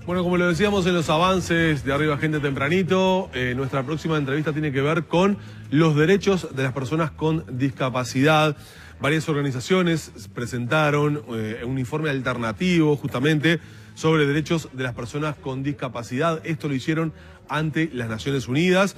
Bueno, como lo decíamos en los avances de Arriba Gente tempranito, nuestra próxima entrevista tiene que ver con los derechos de las personas con discapacidad. Varias organizaciones presentaron un informe alternativo justamente sobre derechos de las personas con discapacidad. Esto lo hicieron ante las Naciones Unidas.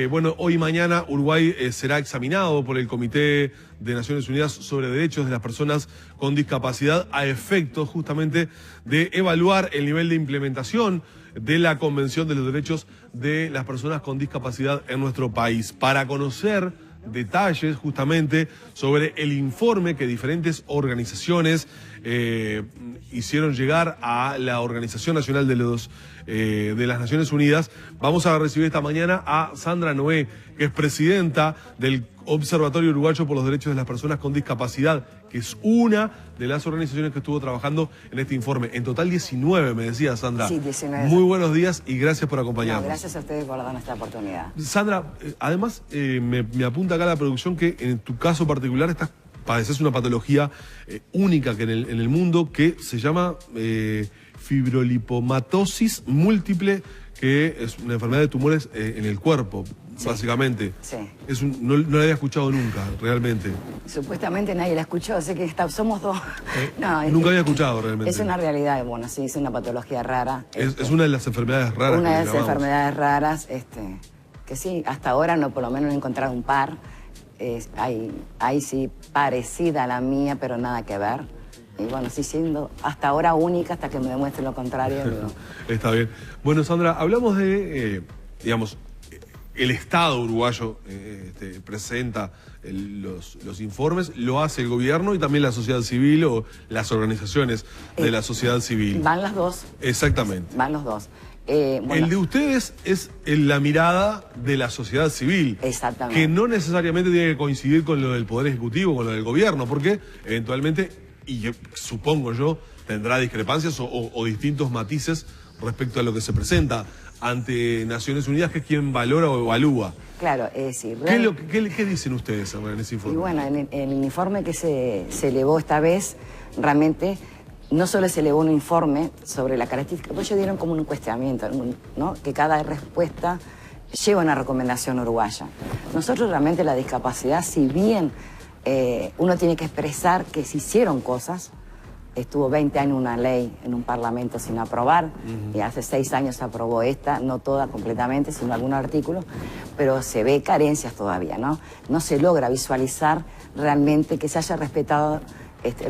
Bueno, hoy y mañana Uruguay será examinado por el Comité de Naciones Unidas sobre Derechos de las Personas con Discapacidad a efectos justamente de evaluar el nivel de implementación de la Convención de los Derechos de las Personas con Discapacidad en nuestro país. Para conocer detalles justamente sobre el informe que diferentes organizaciones hicieron llegar a la Organización Nacional de las Naciones Unidas, vamos a recibir esta mañana a Sandra Noé, que es presidenta del Observatorio Uruguayo por los Derechos de las Personas con Discapacidad, que es una de las organizaciones que estuvo trabajando en este informe. En total 19, me decía Sandra. Sí, 19. Muy buenos días y gracias por acompañarnos. No, gracias a ustedes por darnos esta oportunidad. Sandra, además me apunta acá la producción que en tu caso particular padeces una patología única que en el mundo que se llama fibrolipomatosis múltiple, que es una enfermedad de tumores en el cuerpo, sí, básicamente. Sí. No la había escuchado nunca, realmente. Supuestamente nadie la escuchó, así que somos dos. No, nunca había escuchado realmente. Es una realidad, bueno, sí, es una patología rara. Es una de las enfermedades raras. Una de las enfermedades raras, que sí, hasta ahora por lo menos no he encontrado un par. Hay sí parecida a la mía, pero nada que ver. Y bueno, sí siendo hasta ahora única, hasta que me demuestre lo contrario. Pero... Está bien. Bueno, Sandra, hablamos de, digamos, el Estado uruguayo presenta los informes, lo hace el gobierno y también la sociedad civil o las organizaciones de la sociedad civil. Van las dos. Exactamente. Van los dos. Bueno, el de ustedes es la mirada de la sociedad civil. Exactamente. Que no necesariamente tiene que coincidir con lo del Poder Ejecutivo, con lo del gobierno, porque eventualmente, y yo, supongo yo, tendrá discrepancias o distintos matices respecto a lo que se presenta ante Naciones Unidas, que es quien valora o evalúa. Claro, es decir... ¿Qué dicen ustedes en ese informe? Y bueno, en el informe que se elevó esta vez, realmente... No solo se elevó un informe sobre la característica, pues ellos dieron como un cuestionamiento, ¿no? Que cada respuesta lleva una recomendación uruguaya. Nosotros realmente la discapacidad, si bien uno tiene que expresar que se hicieron cosas, estuvo 20 años una ley en un parlamento sin aprobar, y hace 6 años se aprobó esta, no toda completamente, sino algunos artículos, pero se ve carencias todavía, ¿no? No se logra visualizar realmente que se haya respetado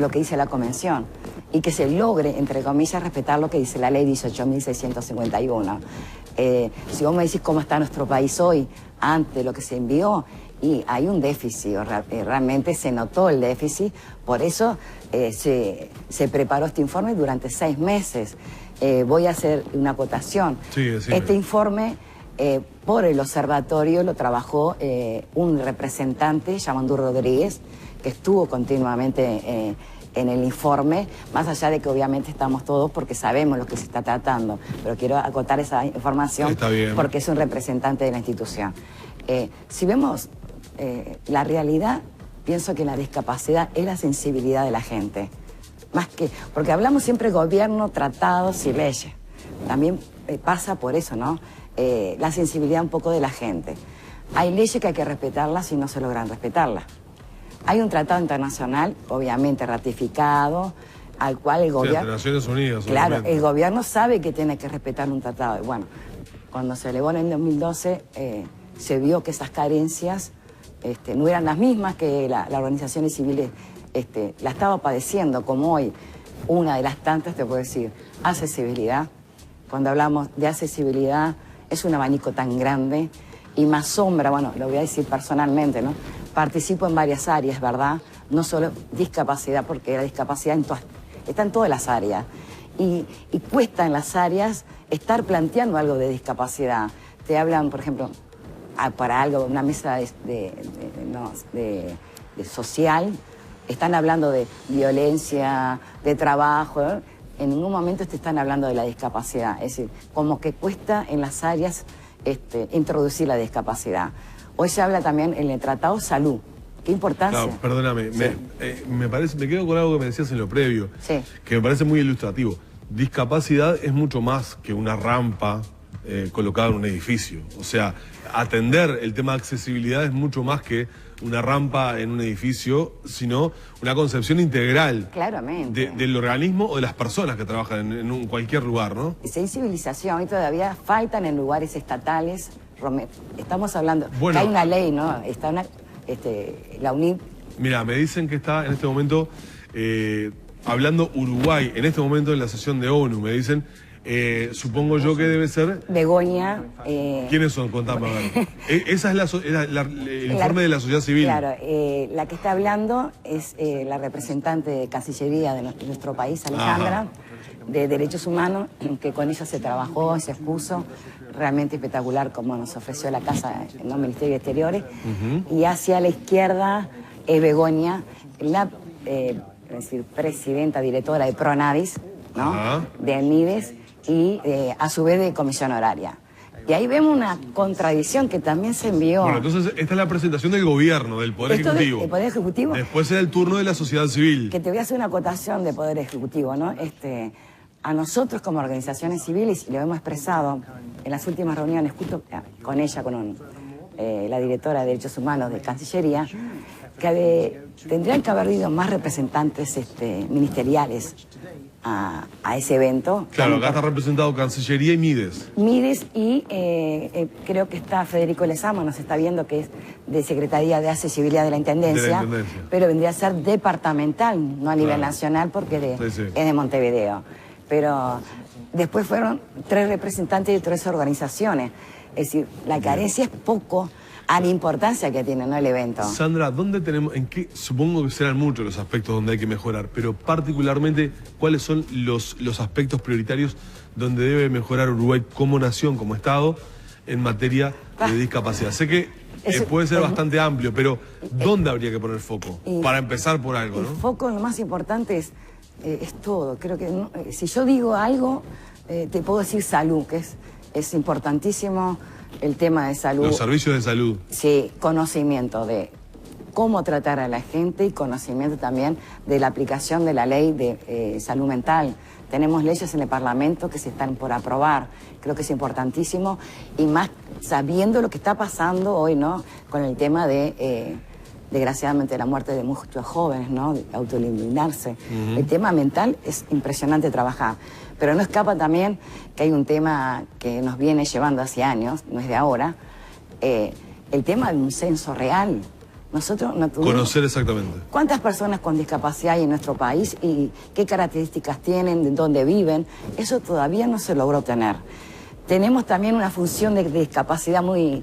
lo que dice la Convención y que se logre, entre comillas, respetar lo que dice la ley 18.651. Si vos me decís cómo está nuestro país hoy, ante lo que se envió, y hay un déficit, realmente se notó el déficit, por eso se preparó este informe durante 6 meses. Voy a hacer una acotación. Sí. Este informe, por el observatorio, lo trabajó un representante, Yamandu Rodríguez, que estuvo continuamente en el informe, más allá de que obviamente estamos todos porque sabemos lo que se está tratando, pero quiero acotar esa información porque es un representante de la institución. Si vemos la realidad, pienso que la discapacidad es la sensibilidad de la gente, más que, porque hablamos siempre gobierno, tratados y leyes, también pasa por eso, ¿no? La sensibilidad un poco de la gente. Hay leyes que hay que respetarlas y no se logran respetarlas. Hay un tratado internacional, obviamente ratificado, al cual el gobierno... Sí, de Naciones Unidas, claro, obviamente. El gobierno sabe que tiene que respetar un tratado. Bueno, cuando se elevó en el 2012, se vio que esas carencias no eran las mismas que las organizaciones civiles la estaba padeciendo, como hoy. Una de las tantas, te puedo decir, accesibilidad. Cuando hablamos de accesibilidad, es un abanico tan grande y más sombra, bueno, lo voy a decir personalmente, ¿no? Participo en varias áreas, ¿verdad? No solo discapacidad, porque la discapacidad está en todas las áreas. Y cuesta en las áreas estar planteando algo de discapacidad. Te hablan, por ejemplo, para algo, una mesa de social, están hablando de violencia, de trabajo, ¿eh? En ningún momento te están hablando de la discapacidad. Es decir, como que cuesta en las áreas introducir la discapacidad. Hoy se habla también en el Tratado Salud. ¿Qué importancia? Claro, perdóname, sí. me quedo con algo que me decías en lo previo, sí, que me parece muy ilustrativo. discapacidad es mucho más que una rampa colocada en un edificio. O sea, atender el tema de accesibilidad es mucho más que una rampa en un edificio, sino una concepción integral. Claramente. Del organismo o de las personas que trabajan en cualquier lugar, ¿no? Sensibilización, y todavía faltan en lugares estatales. Estamos hablando, bueno, que hay una ley, ¿no? Está la UNID. Mira, me dicen que está en este momento hablando Uruguay, en este momento en la sesión de ONU, me dicen, supongo yo que debe ser... Begoña. ¿Quiénes son? Contame, a ver. Esa es el informe de la sociedad civil. Claro, la que está hablando es la representante de Cancillería de nuestro país, Alejandra, de Derechos Humanos, que con ella se trabajó, se expuso, realmente espectacular como nos ofreció la casa en el Ministerio de Exteriores. Y hacia la izquierda es Begoña, la es decir, presidenta, directora de Pronadis, ¿no? De ANIDES, y a su vez de Comisión Horaria. Y ahí vemos una contradicción que también se envió. Bueno, entonces esta es la presentación del gobierno, del Poder Ejecutivo. ¿El Poder Ejecutivo? Después será el turno de la sociedad civil. Que te voy a hacer una acotación de Poder Ejecutivo, ¿no? A nosotros como organizaciones civiles, y lo hemos expresado en las últimas reuniones, justo con ella, con la directora de Derechos Humanos de Cancillería, que tendrían que haber habido más representantes ministeriales a ese evento. Claro, acá está representado Cancillería y Mides. Mides y creo que está Federico Lezama, nos está viendo, que es de Secretaría de Accesibilidad de la Intendencia, pero vendría a ser departamental, no a nivel nacional, porque es de Montevideo. Pero después fueron 3 representantes de 3 organizaciones. Es decir, la carencia es poco a la importancia que tiene, ¿no?, el evento. Sandra, ¿dónde tenemos, supongo que serán muchos los aspectos donde hay que mejorar, pero particularmente, ¿cuáles son los aspectos prioritarios donde debe mejorar Uruguay como nación, como Estado, en materia de discapacidad? Sé que puede ser bastante amplio, pero ¿dónde habría que poner foco? Para empezar por algo, ¿no? El foco, lo más importante es todo. Creo que si yo digo algo, te puedo decir salud, que es importantísimo el tema de salud. Los servicios de salud. Sí, conocimiento de cómo tratar a la gente y conocimiento también de la aplicación de la ley de salud mental. Tenemos leyes en el Parlamento que se están por aprobar. Creo que es importantísimo, y más sabiendo lo que está pasando hoy, ¿no?, con el tema de, desgraciadamente, la muerte de muchos jóvenes, ¿no?, de autoeliminarse. El tema mental es impresionante trabajar. Pero no escapa también que hay un tema que nos viene llevando hace años, no es de ahora, el tema de un censo real. Nosotros no tuvimos... Conocer exactamente. ¿Cuántas personas con discapacidad hay en nuestro país y qué características tienen, de dónde viven? Eso todavía no se logró tener. Tenemos también una función de discapacidad muy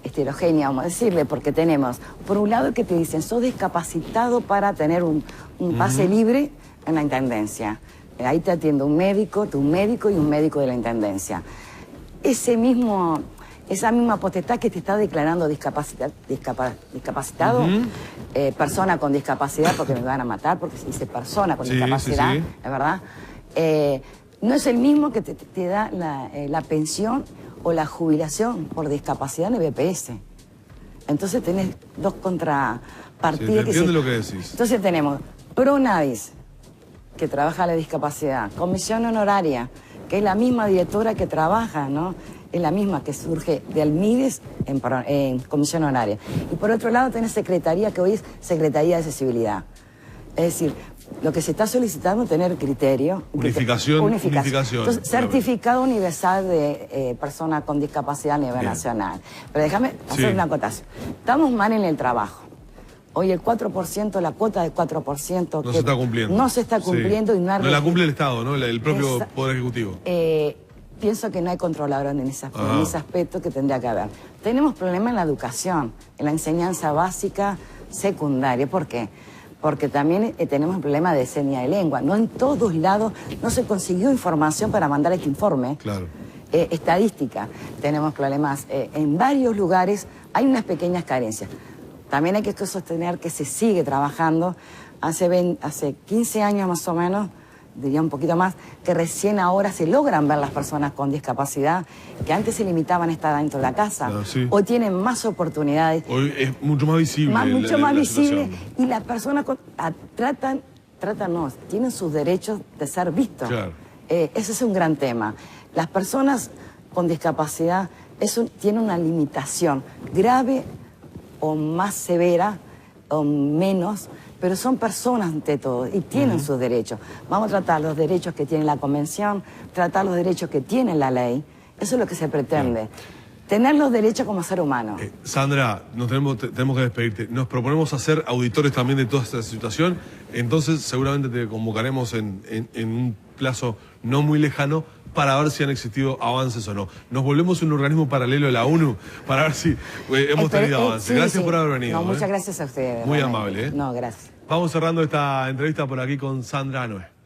heterogénea, vamos a decirle, porque tenemos, por un lado, que te dicen, sos discapacitado para tener un pase libre en la Intendencia. Ahí te atiende un médico y un médico de la Intendencia. Esa misma potestad que te está declarando discapacitado, persona con discapacidad, porque me van a matar, porque se dice persona con discapacidad, ¿es verdad? No es el mismo que te da la pensión o la jubilación por discapacidad en el BPS. Entonces tenés dos contrapartidas. Sí, entiendo lo que decís. Entonces tenemos Pronadis, que trabaja la discapacidad, Comisión Honoraria, que es la misma directora que trabaja, ¿no? Es la misma que surge del MIDES en Comisión Honoraria. Y por otro lado tenés Secretaría, que hoy es Secretaría de Accesibilidad. Es decir, lo que se está solicitando es tener criterio. Unificación. Entonces, certificado universal de persona con discapacidad a nivel nacional. Pero déjame hacer una acotación. Estamos mal en el trabajo. Hoy el 4%, la cuota del 4%... No se está cumpliendo. No se está cumpliendo y no hay... No la cumple el Estado, ¿no? El propio Poder Ejecutivo. Pienso que no hay controlador en ese aspecto, que tendría que haber. Tenemos problemas en la educación, en la enseñanza básica, secundaria. ¿Por qué? Porque también tenemos el problema de seña de lengua. No en todos lados no se consiguió información para mandar este informe. Claro. Estadística. Tenemos problemas en varios lugares. Hay unas pequeñas carencias. También hay que sostener que se sigue trabajando. Hace 15 años más o menos, diría un poquito más, que recién ahora se logran ver las personas con discapacidad, que antes se limitaban a estar dentro de la casa. Claro, sí. Hoy tienen más oportunidades. Hoy es mucho más visible. Mucho más visible. Y las personas tratan tratan, no, tienen sus derechos de ser vistos. Claro. Ese es un gran tema. Las personas con discapacidad tienen una limitación grave o más severa o menos, pero son personas ante todo y tienen sus derechos. Vamos a tratar los derechos que tiene la Convención, tratar los derechos que tiene la ley. Eso es lo que se pretende. Tener los derechos como ser humano. Sandra, tenemos que despedirte. Nos proponemos hacer auditores también de toda esta situación. Entonces seguramente te convocaremos en un plazo no muy lejano para ver si han existido avances o no. Nos volvemos un organismo paralelo de la ONU para ver si hemos tenido avances. Sí, gracias sí. por haber venido. No, muchas gracias a ustedes. Muy realmente. amable. No, gracias. Vamos cerrando esta entrevista por aquí con Sandra Noé.